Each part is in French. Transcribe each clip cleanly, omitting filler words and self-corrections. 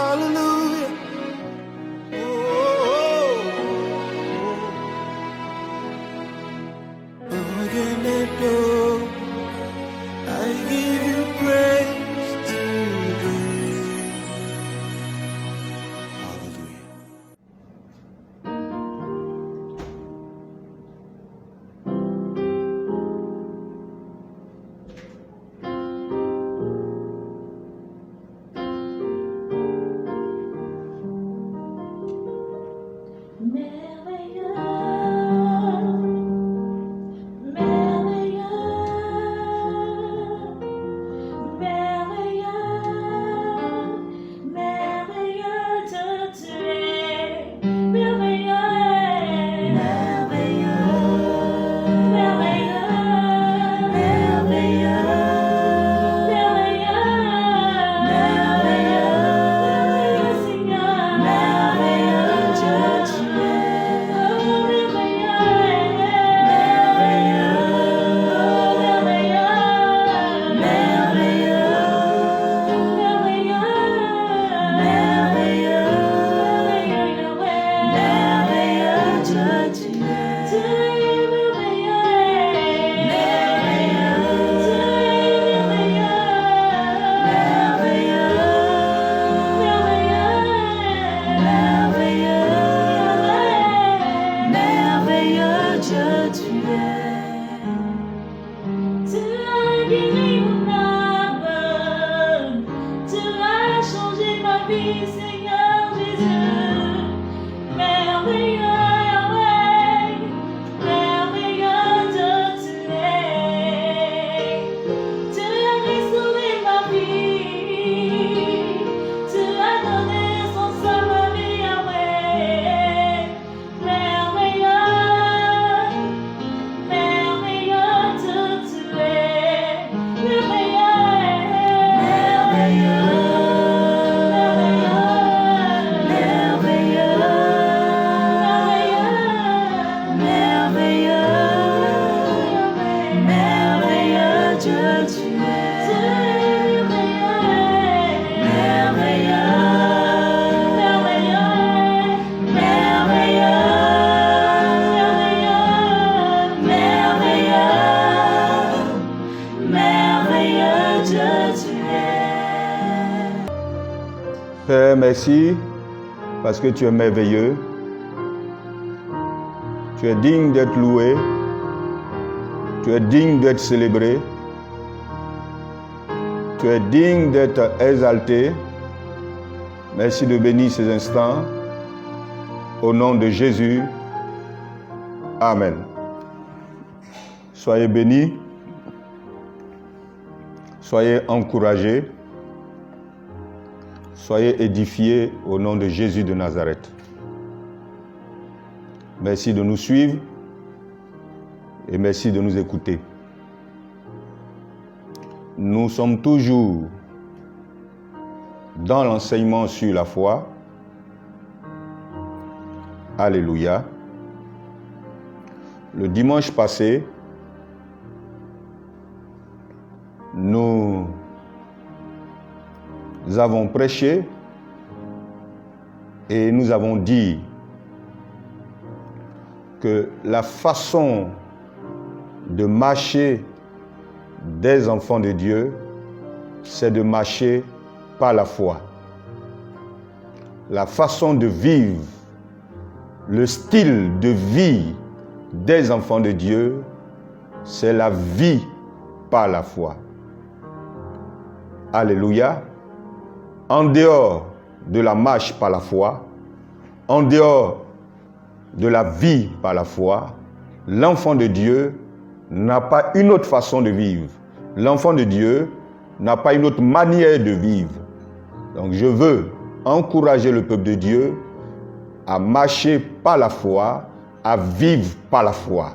Hallelujah. I give you praise today. Hallelujah. Père, merci parce que tu es merveilleux. Tu es digne d'être loué. Tu es digne d'être célébré. Tu es digne d'être exalté. Merci de bénir ces instants. Au nom de Jésus. Amen. Soyez bénis. Soyez encouragés. Soyez édifiés au nom de Jésus de Nazareth. Merci de nous suivre et merci de nous écouter. Nous sommes toujours dans l'enseignement sur la foi. Alléluia. Le dimanche passé, nous avons prêché et nous avons dit que la façon de marcher des enfants de Dieu, c'est de marcher par la foi. La façon de vivre, le style de vie des enfants de Dieu, c'est la vie par la foi. Alléluia. En dehors de la marche par la foi, en dehors de la vie par la foi, l'enfant de Dieu n'a pas une autre façon de vivre. L'enfant de Dieu n'a pas une autre manière de vivre. Donc je veux encourager le peuple de Dieu à marcher par la foi, à vivre par la foi.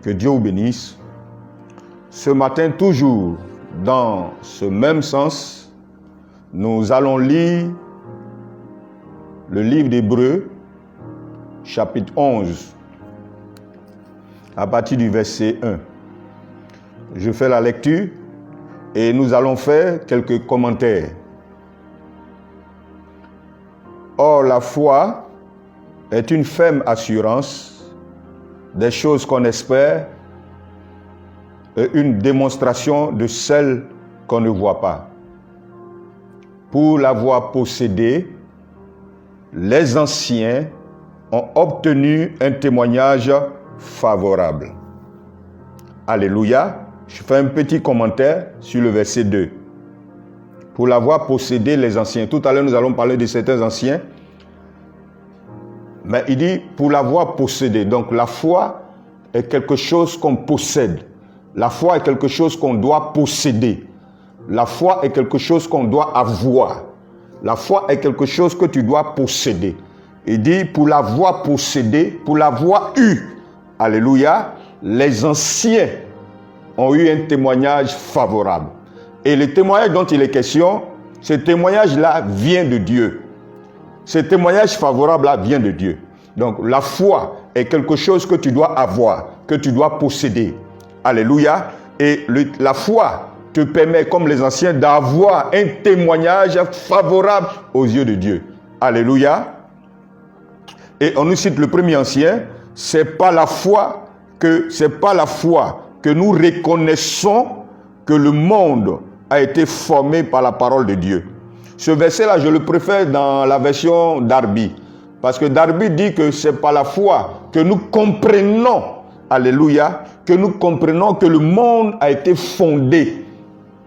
Que Dieu vous bénisse. Ce matin, toujours dans ce même sens, nous allons lire le livre d'Hébreux, chapitre 11, à partir du verset 1. Je fais la lecture et nous allons faire quelques commentaires. Or, la foi est une ferme assurance des choses qu'on espère et une démonstration de celles qu'on ne voit pas. Pour l'avoir possédée, les anciens ont obtenu un témoignage favorable. Alléluia. Je fais un petit commentaire sur le verset 2. Pour l'avoir possédé, les anciens. Tout à l'heure, nous allons parler de certains anciens. Mais il dit pour l'avoir possédé. Donc la foi est quelque chose qu'on possède. La foi est quelque chose qu'on doit posséder. La foi est quelque chose qu'on doit avoir. La foi est quelque chose que tu dois posséder. Il dit pour l'avoir possédé, pour l'avoir eu. Alléluia. Les anciens ont eu un témoignage favorable. Et le témoignage dont il est question, ce témoignage-là vient de Dieu. Ce témoignage favorable-là vient de Dieu. Donc la foi est quelque chose que tu dois avoir, que tu dois posséder. Alléluia. Et la foi te permet, comme les anciens, d'avoir un témoignage favorable aux yeux de Dieu. Alléluia. Et on nous cite le premier ancien, c'est pas la foi que nous reconnaissons que le monde a été formé par la parole de Dieu. Ce verset-là, je le préfère dans la version Darby. Parce que Darby dit que c'est par la foi que nous comprenons, alléluia, que nous comprenons que le monde a été fondé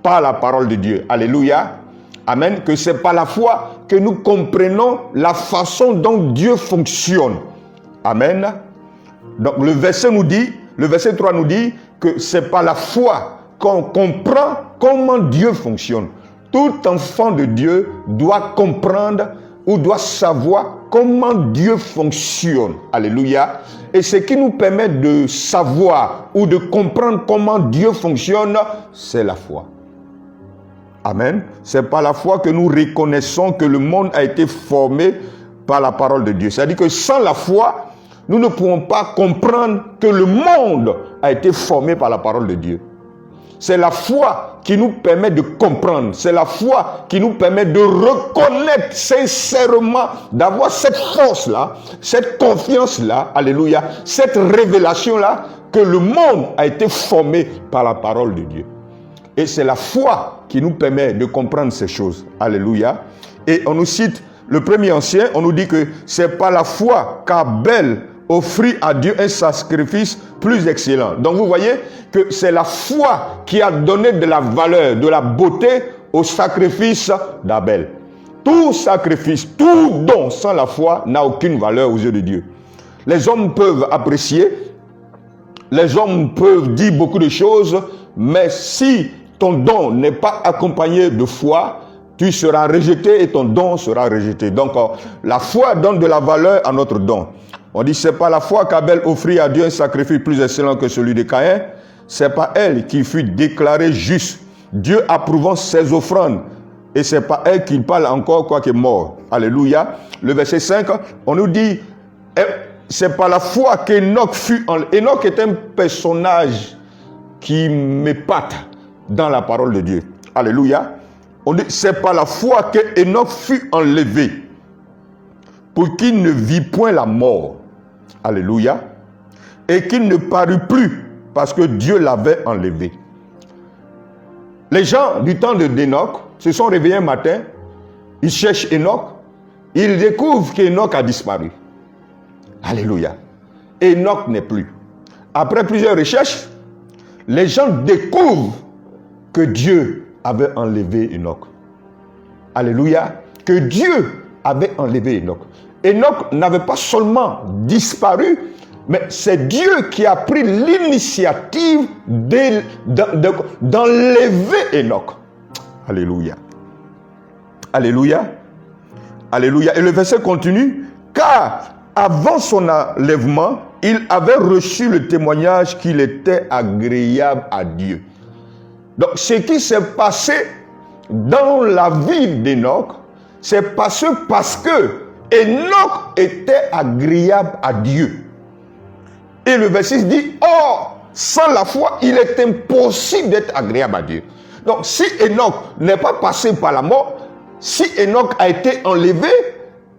par la parole de Dieu. Alléluia. Amen. Que c'est par la foi que nous comprenons la façon dont Dieu fonctionne. Amen. Donc le verset 3 nous dit que c'est par la foi qu'on comprend comment Dieu fonctionne. Tout enfant de Dieu doit comprendre ou doit savoir comment Dieu fonctionne. Alléluia. Et ce qui nous permet de savoir ou de comprendre comment Dieu fonctionne, c'est la foi. Amen. C'est par la foi que nous reconnaissons que le monde a été formé par la parole de Dieu. C'est-à-dire que sans la foi, nous ne pouvons pas comprendre que le monde a été formé par la parole de Dieu. C'est la foi qui nous permet de comprendre. C'est la foi qui nous permet de reconnaître sincèrement, d'avoir cette force-là, cette confiance-là, alléluia, cette révélation-là, que le monde a été formé par la parole de Dieu. Et c'est la foi qui nous permet de comprendre ces choses. Alléluia. Et on nous cite le premier ancien, on nous dit que c'est par la foi qu'Abel offrit à Dieu un sacrifice plus excellent. Donc vous voyez que c'est la foi qui a donné de la valeur, de la beauté au sacrifice d'Abel. Tout sacrifice, tout don sans la foi n'a aucune valeur aux yeux de Dieu. Les hommes peuvent apprécier, les hommes peuvent dire beaucoup de choses, mais si ton don n'est pas accompagné de foi, tu seras rejeté et ton don sera rejeté. Donc la foi donne de la valeur à notre don. On dit c'est pas la foi qu'Abel offrit à Dieu un sacrifice plus excellent que celui de Caïn. C'est pas elle qui fut déclarée juste, Dieu approuvant ses offrandes. Et c'est pas elle qui parle encore quoi qu'il est mort. Alléluia. Le verset 5, on nous dit c'est pas la foi qu'Enoch fut. Enoch est un personnage qui m'épate dans la parole de Dieu. Alléluia. On dit c'est par la foi que Enoch fut enlevé pour qu'il ne vit point la mort. Alléluia. Et qu'il ne parut plus parce que Dieu l'avait enlevé. Les gens du temps d'Enoch se sont réveillés un matin, ils cherchent Enoch, ils découvrent qu'Enoch a disparu. Alléluia. Enoch n'est plus. Après plusieurs recherches, les gens découvrent que Dieu avait enlevé Enoch. Alléluia. Que Dieu avait enlevé Enoch. Enoch n'avait pas seulement disparu, mais c'est Dieu qui a pris l'initiative d'enlever Enoch. Alléluia. Alléluia. Alléluia. Et le verset continue. Car avant son enlèvement, il avait reçu le témoignage qu'il était agréable à Dieu. Donc, ce qui s'est passé dans la vie d'Enoch, c'est passé parce que Enoch était agréable à Dieu. Et le verset dit, or, sans la foi, il est impossible d'être agréable à Dieu. Donc, si Enoch n'est pas passé par la mort, si Enoch a été enlevé,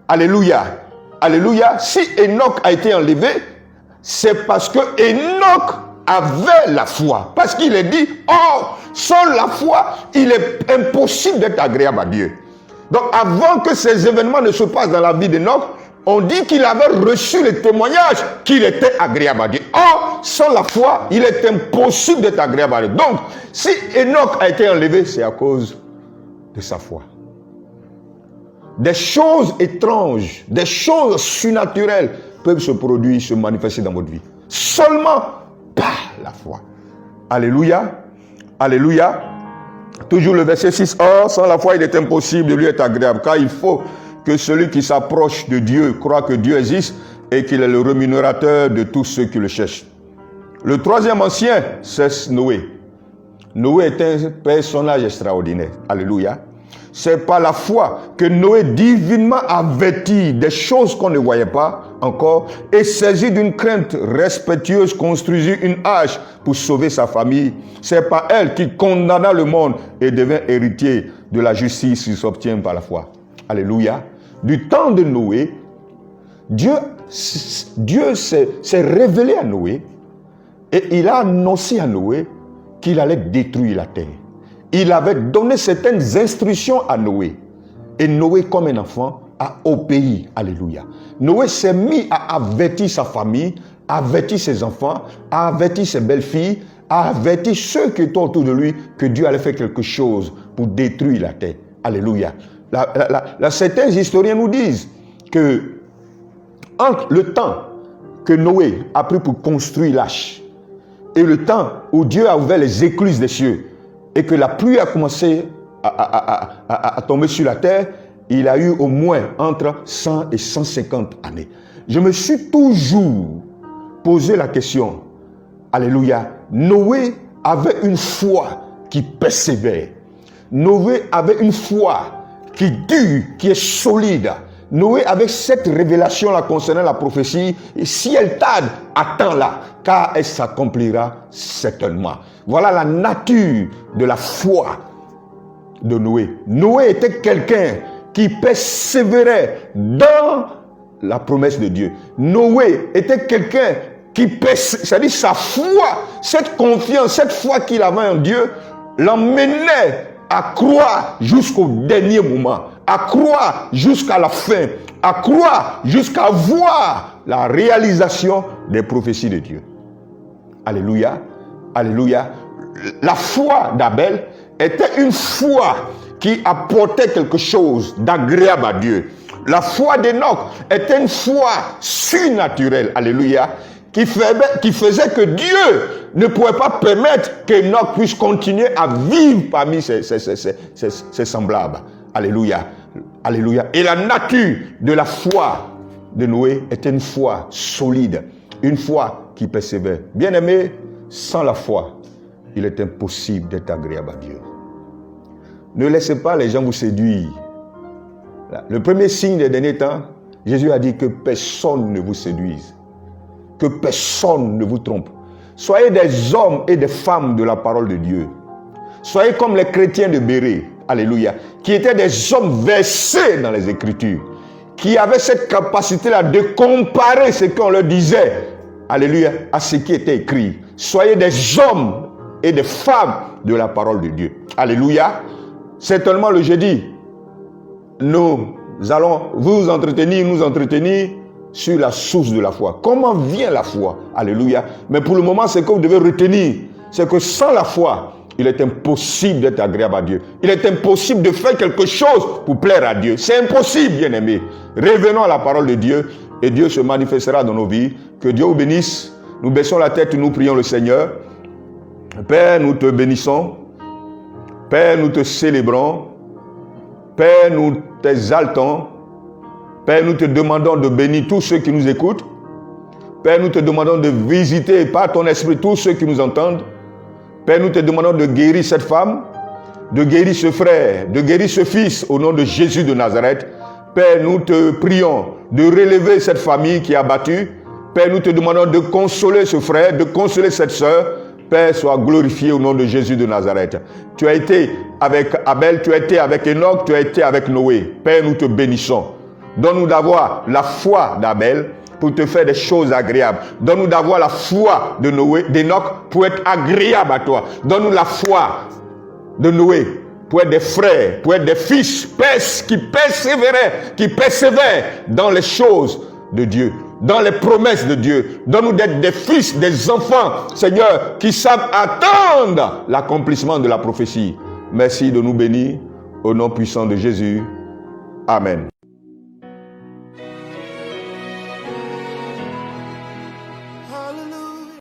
Alléluia. Alléluia. Si Enoch a été enlevé, c'est parce que Enoch avait la foi. Parce qu'il est dit, oh, sans la foi, il est impossible d'être agréable à Dieu. Donc avant que ces événements ne se passent dans la vie d'Enoch, on dit qu'il avait reçu le témoignage qu'il était agréable à Dieu. Or, sans la foi, il est impossible d'être agréable à Dieu. Donc, si Enoch a été enlevé, c'est à cause de sa foi. Des choses étranges, des choses surnaturelles peuvent se produire, se manifester dans votre vie. Seulement par la foi. Alléluia. Alléluia. Toujours le verset 6. Or, sans la foi, il est impossible de lui être agréable, car il faut que celui qui s'approche de Dieu croit que Dieu existe et qu'il est le rémunérateur de tous ceux qui le cherchent. Le troisième ancien, c'est Noé. Noé est un personnage extraordinaire. Alléluia. C'est par la foi que Noé divinement averti des choses qu'on ne voyait pas encore et saisi d'une crainte respectueuse construisit une hache pour sauver sa famille. C'est par elle qu'il condamna le monde et devint héritier de la justice qui s'obtient par la foi. Alléluia. Du temps de Noé, Dieu s'est révélé à Noé et il a annoncé à Noé qu'il allait détruire la terre. Il avait donné certaines instructions à Noé. Et Noé, comme un enfant, a obéi. Alléluia. Noé s'est mis à avertir sa famille, à avertir ses enfants, à avertir ses belles-filles, à avertir ceux qui étaient autour de lui que Dieu allait faire quelque chose pour détruire la terre. Alléluia. Certains historiens nous disent que entre le temps que Noé a pris pour construire l'arche et le temps où Dieu a ouvert les écluses des cieux et que la pluie a commencé à tomber sur la terre, il a eu au moins entre 100 et 150 années. Je me suis toujours posé la question, alléluia, Noé avait une foi qui persévère. Noé avait une foi qui dure, qui est solide. Noé avait cette révélation-là concernant la prophétie. Et si elle tarde, attends-la, car elle s'accomplira certainement. Voilà la nature de la foi de Noé. Noé était quelqu'un qui persévérait dans la promesse de Dieu. Noé était quelqu'un qui persévérait, c'est-à-dire sa foi, cette confiance, cette foi qu'il avait en Dieu, l'emmenait à croire jusqu'au dernier moment, à croire jusqu'à la fin, à croire jusqu'à voir la réalisation des prophéties de Dieu. Alléluia, alléluia. La foi d'Abel était une foi qui apportait quelque chose d'agréable à Dieu. La foi d'Enoch était une foi surnaturelle, alléluia, qui faisait que Dieu ne pouvait pas permettre qu'Enoch puisse continuer à vivre parmi ses semblables. Alléluia. Alléluia. Et la nature de la foi de Noé était une foi solide, une foi qui persévère. Bien-aimé, sans la foi, il est impossible d'être agréable à Dieu. Ne laissez pas les gens vous séduire. Le premier signe des derniers temps, Jésus a dit que personne ne vous séduise. Que personne ne vous trompe. Soyez des hommes et des femmes de la parole de Dieu. Soyez comme les chrétiens de Bérée, alléluia, qui étaient des hommes versés dans les Écritures, qui avaient cette capacité-là de comparer ce qu'on leur disait, alléluia, à ce qui était écrit. Soyez des hommes et des femmes de la parole de Dieu. Alléluia. Certainement le jeudi, nous allons vous entretenir, nous entretenir sur la source de la foi. Comment vient la foi? Alléluia. Mais pour le moment, ce que vous devez retenir, c'est que sans la foi, il est impossible d'être agréable à Dieu. Il est impossible de faire quelque chose pour plaire à Dieu. C'est impossible, bien-aimés. Revenons à la parole de Dieu et Dieu se manifestera dans nos vies. Que Dieu vous bénisse. Nous baissons la tête, nous prions le Seigneur. Père, nous te bénissons. Père, nous te célébrons. Père, nous t'exaltons. Père, nous te demandons de bénir tous ceux qui nous écoutent. Père, nous te demandons de visiter par ton esprit tous ceux qui nous entendent. Père, nous te demandons de guérir cette femme, de guérir ce frère, de guérir ce fils au nom de Jésus de Nazareth. Père, nous te prions de relever cette famille qui est abattue. Père, nous te demandons de consoler ce frère, de consoler cette sœur. Père, sois glorifié au nom de Jésus de Nazareth. Tu as été avec Abel, tu as été avec Enoch, tu as été avec Noé. Père, nous te bénissons. Donne-nous d'avoir la foi d'Abel pour te faire des choses agréables. Donne-nous d'avoir la foi de Noé, d'Enoch pour être agréable à toi. Donne-nous la foi de Noé pour être des frères, pour être des fils qui persévèrent dans les choses de Dieu, dans les promesses de Dieu. Donne-nous d'être des fils, des enfants, Seigneur, qui savent attendre l'accomplissement de la prophétie. Merci de nous bénir au nom puissant de Jésus. Amen.